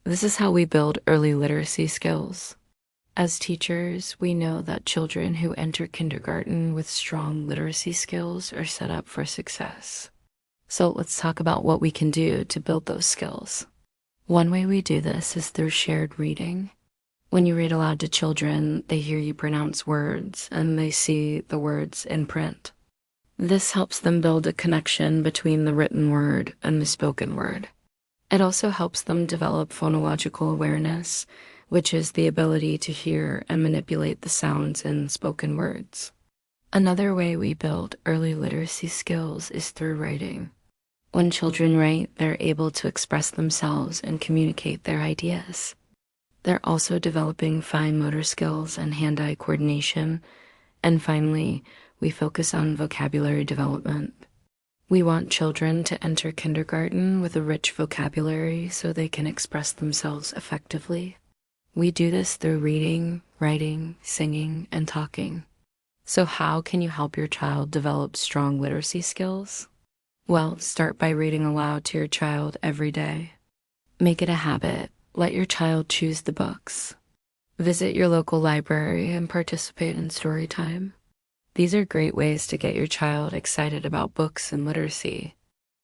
This is how we build early literacy skills. As teachers, we know that children who enter kindergarten with strong literacy skills are set up for success. So let's talk about what we can do to build those skills. One way we do this is through shared reading. When you read aloud to children, they hear you pronounce words and they see the words in print. This helps them build a connection between the written word and the spoken word. It also helps them develop phonological awareness, which is the ability to hear and manipulate the sounds in spoken words. Another way we build early literacy skills is through writing. When children write, they're able to express themselves and communicate their ideas. They're also developing fine motor skills and hand-eye coordination. And finally, we focus on vocabulary development. We want children to enter kindergarten with a rich vocabulary so they can express themselves effectively. We do this through reading, writing, singing, and talking. So how can you help your child develop strong literacy skills? Well, start by reading aloud to your child every day. Make it a habit. Let your child choose the books. Visit your local library and participate in story time. These are great ways to get your child excited about books and literacy.